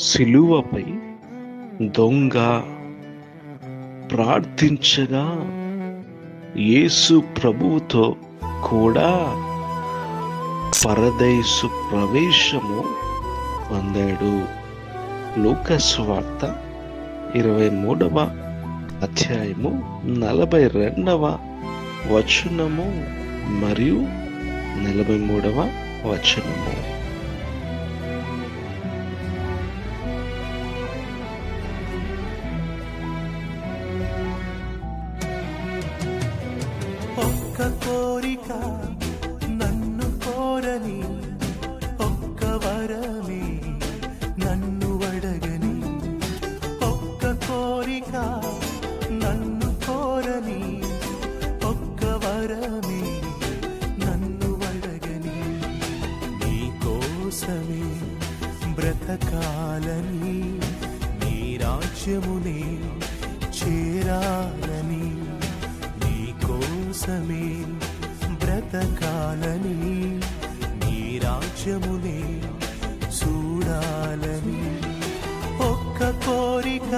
సిలువపై దొంగ ప్రార్థించగా యేసు ప్రభువుతో కూడా పరదైసు ప్రవేశము పొందాడు. లూకా సువార్త 23వ అధ్యాయము 42వ వచనము మరియు 43వ వచనము. ఒక్క కోరిక నన్ను కోరని, ఒక్క వరమే నన్ను అడగని, ఒక్క కోరిక నన్ను కోరని, ఒక్క వరమే నన్ను అడగని, నీ కోసమే బ్రతకాలని, నీ రాజ్యమునే చేరాలని, కోసమే బ్రతకాలని, నీ రాజ్యమునే చూడాలని, ఒక్క కోరిక